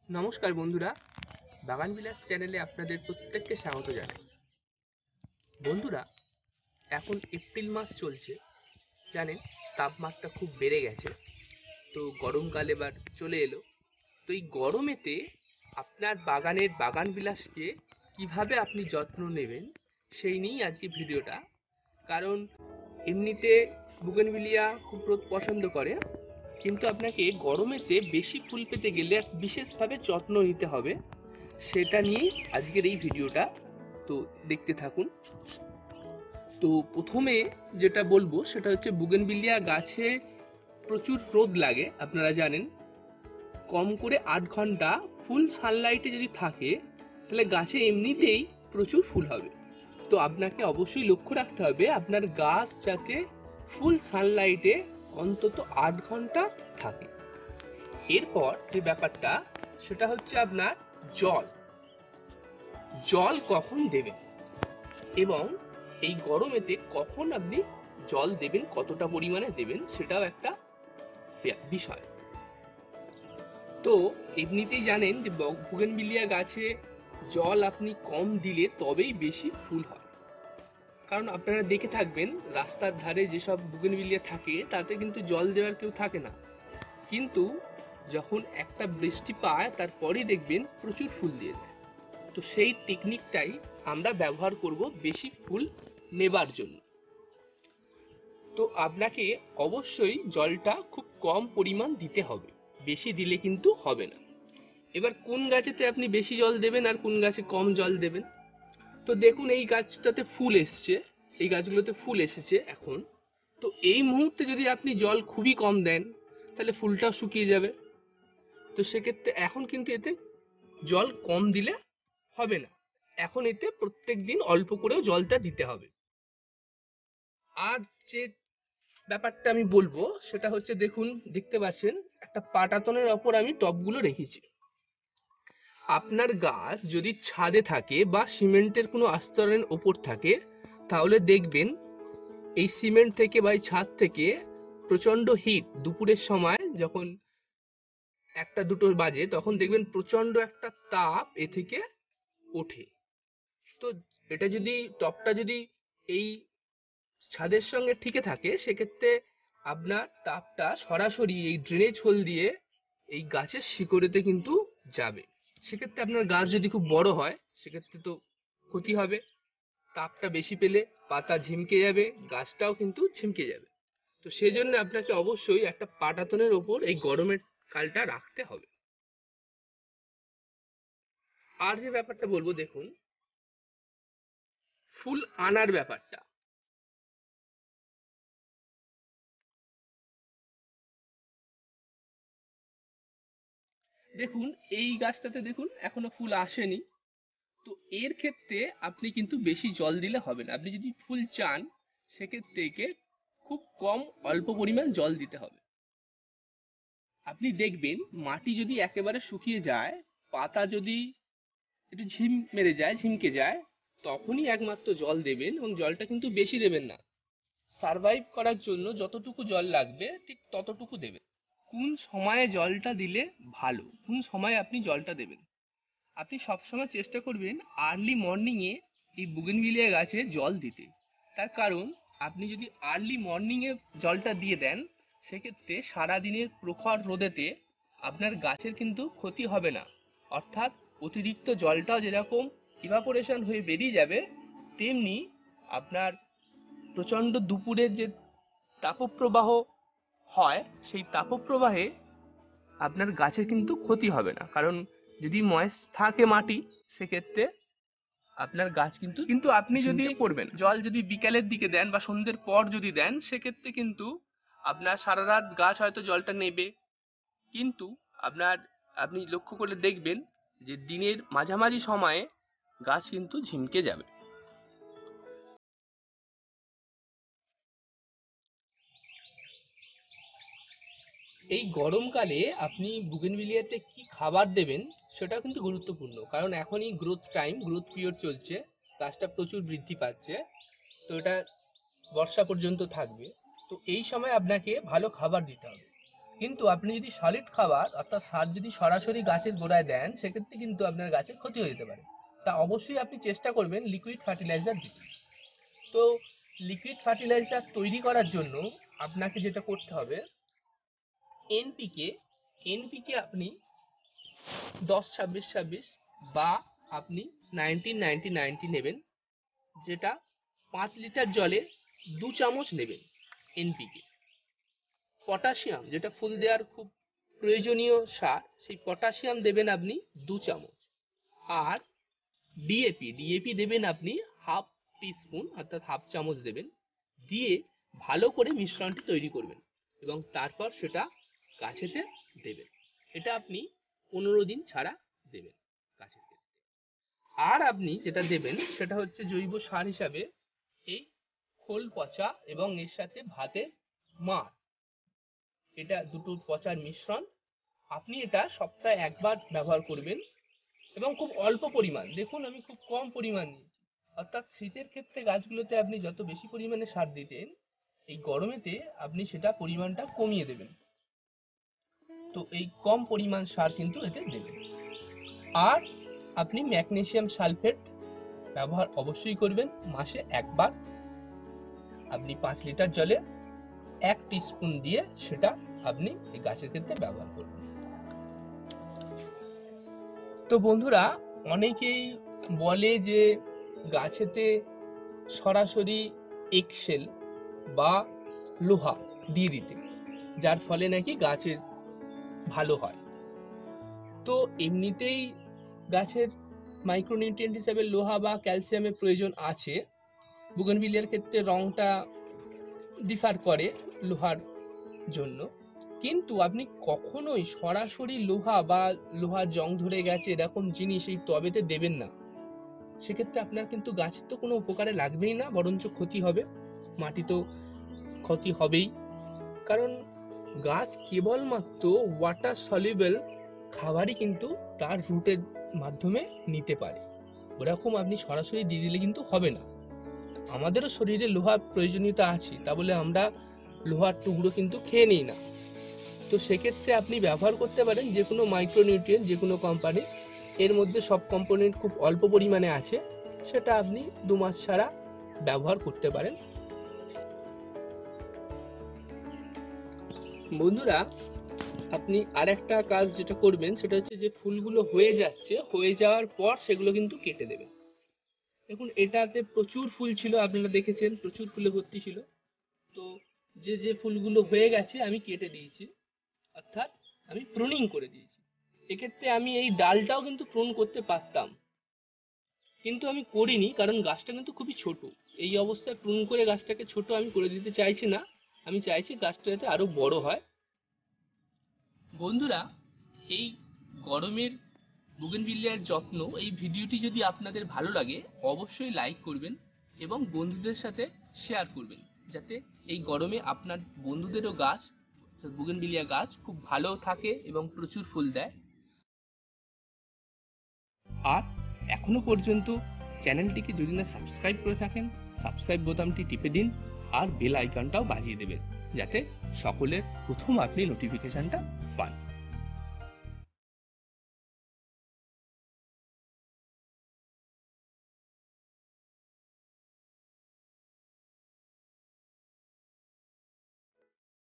নমস্কার বন্ধুরা, বাগান বিলাস চ্যানেলে আপনাদের প্রত্যেককে স্বাগত জানাই। বন্ধুরা, এখন এপ্রিল মাস চলছে, জানেন তাপমাত্রা খুব বেড়ে গেছে। তো গরমকাল এবার চলে এলো। তো এই গরমেতে আপনার বাগানের বাগান বিলাসকে কিভাবে আপনি যত্ন নেবেন সেই নিয়েই আজকে ভিডিওটা। কারণ এমনিতে বুগেনভিলিয়া খুব রোদ পছন্দ করে, কিন্তু আপনাকে গরমেতে বেশি ফুল পেতে গেলে বিশেষভাবে যত্ন নিতে হবে। সেটা নিয়েই আজকের এই ভিডিওটা, তো দেখতে থাকুন। তো প্রথমে যেটা বলবো সেটা হচ্ছে বুগেনভিলিয়া গাছে প্রচুর রোদ লাগে, আপনারা জানেন। কম করে 8 ঘন্টা ফুল সানলাইটে যদি থাকে তাহলে গাছে এমনিতেই প্রচুর ফুল হবে। তো আপনাকে অবশ্যই লক্ষ্য রাখতে হবে আপনার গাছ যাতে ফুল সানলাইটে অন্তত 8 ঘন্টা থাকে। এরপর যে ব্যাপারটা সেটা হচ্ছে আপনার জল জল কখন দেবেন এবং এই গরমেতে কখন আপনি জল দেবেন, কতটা পরিমাণে দেবেন, সেটাও একটা বিষয়। তো এমনিতেই জানেন যে বুগেনভিলিয়া গাছে জল আপনি কম দিলে তবেই বেশি ফুল হয়। কারণ আপনারা দেখে থাকবেন রাস্তার ধারে যেসব বুগেনভিলিয়া থাকে তাতে কিন্তু জল দেওয়ার কেউ থাকে না, কিন্তু যখন একটা বৃষ্টি পায় তারপরেই দেখবেন প্রচুর ফুল দিয়ে দেয়। তো সেই টেকনিকটাই আমরা ব্যবহার করব বেশি ফুল নেবার জন্য। তো আপনাকে অবশ্যই জলটা খুব কম পরিমাণ দিতে হবে, বেশি দিলে কিন্তু হবে না। এবার কোন গাছেতে আপনি বেশি জল দেবেন আর কোন গাছে কম জল দেবেন, তো দেখুন এই গাছটাতে ফুল এসছে, এই গাছগুলোতে ফুল এসেছে এখন। তো এই মুহূর্তে যদি আপনি জল খুবই কম দেন তাহলে ফুলটাও শুকিয়ে যাবে। তো সেক্ষেত্রে এখন কিন্তু এতে জল কম দিলে হবে না, এখন এতে প্রত্যেক দিন অল্প করেও জলটা দিতে হবে। আর যে ব্যাপারটা আমি বলবো সেটা হচ্ছে, দেখুন দেখতে পাচ্ছেন একটা পাটাতনের ওপর আমি টবগুলো রেখেছি। আপনার গাছ যদি ছাদে থাকে বা সিমেন্টের কোনো আস্তরণের ওপর থাকে তাহলে দেখবেন এই সিমেন্ট থেকে বা এই ছাদ থেকে প্রচন্ড হিট দুপুরের সময় যখন 1টা 2টো বাজে তখন দেখবেন প্রচন্ড একটা তাপ এ থেকে ওঠে। তো এটা যদি টপটা যদি এই ছাদের সঙ্গে ঠিকে থাকে সেক্ষেত্রে আপনার তাপটা সরাসরি এই ড্রেনেজ হোল দিয়ে এই গাছের শিকড়েতে কিন্তু যাবে। সেক্ষেত্রে আপনার গাছ যদি খুব বড় হয় সেক্ষেত্রে তো ক্ষতি হবে, তাপটা বেশি পেলে পাতা ঝিমকে যাবে, গাছটাও কিন্তু ঝিমকে যাবে। তো সেই জন্য আপনাকে অবশ্যই একটা পাটাতনের ওপর এই গরমের কালটা রাখতে হবে। আর যে ব্যাপারটা বলবো, দেখুন ফুল আনার ব্যাপারটা। দেখুন এই গাছটাতে দেখুন এখনো ফুল আসেনি। তো এর ক্ষেত্রে আপনি কিন্তু বেশি জল দিলে হবে না। আপনি যদি ফুল চান সেক্ষেত্রে একে খুব কম অল্প পরিমাণ জল দিতে হবে। আপনি দেখবেন মাটি যদি একেবারে শুকিয়ে যায়, পাতা যদি একটু ঝিম মেরে যায়, ঝিমকে যায়, তখনই একমাত্র জল দেবেন এবং জলটা কিন্তু বেশি দেবেন না। সারভাইভ করার জন্য যতটুকু জল লাগবে ঠিক ততটুকু দেবেন। কোন সময়ে জলটা দিলে ভালো, কোন সময় আপনি জলটা দেবেন, আপনি সবসময় চেষ্টা করবেন আর্লি মর্নিংয়ে এই বুগেনভিলিয়া গাছে জল দিতে। তার কারণ আপনি যদি আর্লি মর্নিংয়ে জলটা দিয়ে দেন সেক্ষেত্রে সারাদিনের প্রখর রোদেতে আপনার গাছের কিন্তু ক্ষতি হবে না। অর্থাৎ অতিরিক্ত জলটাও যেরকম ইভাপোরেশন হয়ে বেরিয়ে যাবে, তেমনি আপনার প্রচণ্ড দুপুরের যে তাপপ্রবাহ হয় সেই তাপপ্রবাহে আপনার গাছের কিন্তু ক্ষতি হবে না। কারণ যদি ময়েস থাকে মাটি সেক্ষেত্রে আপনার গাছ কিন্তু কিন্তু আপনি যদি পড়বেন জল যদি বিকালের দিকে দেন বা সন্ধ্যের পর যদি দেন সেক্ষেত্রে কিন্তু আপনার সারা রাত গাছ হয়তো জলটা নেবে, কিন্তু আপনার আপনি লক্ষ্য করে দেখবেন যে দিনের মাঝামাঝি সময়ে গাছ কিন্তু ঝিমকে যাবে। এই গরমকালে আপনি বুগেনভিলিয়াতে কি খাবার দেবেন সেটাও কিন্তু গুরুত্বপূর্ণ, কারণ এখনই গ্রোথ টাইম, গ্রোথ পিরিয়ড চলছে, গাছটা প্রচুর বৃদ্ধি পাচ্ছে। তো এটা বর্ষা পর্যন্ত থাকবে। তো এই সময় আপনাকে ভালো খাবার দিতে হবে। কিন্তু আপনি যদি সলিড খাবার অর্থাৎ সার যদি সরাসরি গাছের গোড়ায় দেন, সেক্ষেত্রে কিন্তু আপনার গাছের ক্ষতি হয়ে যেতে পারে। তা অবশ্যই আপনি চেষ্টা করবেন লিকুইড ফার্টিলাইজার দিতে। তো লিকুইড ফার্টিলাইজার তৈরি করার জন্য আপনাকে যেটা করতে হবে, এনপিকে এনপিকে আপনি 10-26-26 বা আপনি 19-90-90 নেবেন, যেটা 5 লিটার জলে 2 চামচ নেবেন। এনপিকে পটাশিয়াম, যেটা ফুল দেওয়ার খুব প্রয়োজনীয় সার, সেই পটাশিয়াম দেবেন আপনি 2 চামচ। আর ডিএপি দেবেন আপনি হাফ টিস্পুন অর্থাৎ হাফ চামচ দেবেন। দিয়ে ভালো করে মিশ্রণটি তৈরি করবেন এবং তারপর সেটা গাছেতে দেবেন। এটা আপনি 15 দিন ছাড়া দেবেন গাছের ক্ষেত্রে। আর আপনি যেটা দেবেন সেটা হচ্ছে জৈব সার হিসাবে এই খোল পচা এবং এর সাথে ভাতের মাড়, এটা দুটোর পচার মিশ্রণ। আপনি এটা সপ্তাহে একবার ব্যবহার করবেন এবং খুব অল্প পরিমাণ। দেখুন আমি খুব কম পরিমাণ নিয়েছি, অর্থাৎ শীতের ক্ষেত্রে গাছগুলোতে আপনি যত বেশি পরিমাণে সার দিতেন, এই গরমেতে আপনি সেটা পরিমাণটা কমিয়ে দেবেন। তো এই কম পরিমাণ সার কিন্তু এতে দেবেন। আর আপনি ম্যাগনেসিয়াম সালফেট ব্যবহার অবশ্যই করবেন মাসে একবার। আপনি 5 লিটার জলে 1 টিস্পুন দিয়ে সেটা আপনি এই গাছের ক্ষেত্রে ব্যবহার করবেন। তো বন্ধুরা, অনেকেই বলে যে গাছেতে সরাসরি এক্সেল বা লোহা দিয়ে দিতে, যার ফলে নাকি গাছের ভালো হয়। তো এমনিতেই গাছের মাইক্রোনিউট্রিয়েন্ট হিসেবে লোহা বা ক্যালসিয়ামের প্রয়োজন আছে। বুগেনভিলিয়ার ক্ষেত্রে রংটা ডিফার করে লোহার জন্য, কিন্তু আপনি কখনোই সরাসরি লোহা বা লোহার জং ধরে গেছে এরকম জিনিস এই টবেতে দেবেন না। সেক্ষেত্রে আপনার কিন্তু গাছের তো কোনো উপকারে লাগবেই না, বরঞ্চ ক্ষতি হবে, মাটি তো ক্ষতি হবেই। কারণ গাছ কেবলমাত্র ওয়াটার সলিউবল খাবারই কিন্তু তার রুটের মাধ্যমে নিতে পারে, ওরকম আপনি সরাসরি দিয়ে দিলে কিন্তু হবে না। আমাদেরও শরীরে লোহার প্রয়োজনীয়তা আছে, তা বলে আমরা লোহার টুকরো কিন্তু খেয়ে নিই না। তো সেক্ষেত্রে আপনি ব্যবহার করতে পারেন যে কোনো মাইক্রোনিউট্রিয়েন্ট, যে কোনো কোম্পানি, এর মধ্যে সব কম্পোনেন্ট খুব অল্প পরিমাণে আছে, সেটা আপনি 2 মাস ছাড়া ব্যবহার করতে পারেন। বন্ধুরা, আপনি আরেকটা কাজ যেটা করবেন সেটা হচ্ছে যে ফুলগুলো হয়ে যাচ্ছে, হয়ে যাওয়ার পর সেগুলো কিন্তু কেটে দেবেন। দেখুন এটাতে প্রচুর ফুল ছিল, আপনারা দেখেছেন প্রচুর ফুলে ভর্তি ছিল। তো যে ফুলগুলো হয়ে গেছে আমি কেটে দিয়েছি, অর্থাৎ আমি প্রুনিং করে দিয়েছি। এক্ষেত্রে আমি এই ডালটাও কিন্তু প্রুন করতে পারতাম, কিন্তু আমি করিনি, কারণ গাছটা কিন্তু খুবই ছোট। এই অবস্থায় প্রুন করে গাছটাকে ছোট আমি করে দিতে চাইছি না, আমি চাইছি গাছটা যাতে আরো বড় হয়। বন্ধুরা, এই গরমের বুগেনভিলিয়ার যত্ন এই ভিডিওটি যদি আপনাদের ভালো লাগে অবশ্যই লাইক করবেন এবং বন্ধুদের সাথে শেয়ার করবেন, যাতে এই গরমে আপনার বন্ধুদেরও গাছ, বুগেনভিলিয়া গাছ খুব ভালো থাকে এবং প্রচুর ফুল দেয়। আর এখনো পর্যন্ত চ্যানেলটিকে যদি না সাবস্ক্রাইব করে থাকেন, সাবস্ক্রাইব বোতামটি টিপে দিন আর বেল আইকনটাও বাজিয়ে দেবেন, যাতে সকলের প্রথম আপনি নোটিফিকেশনটা পান।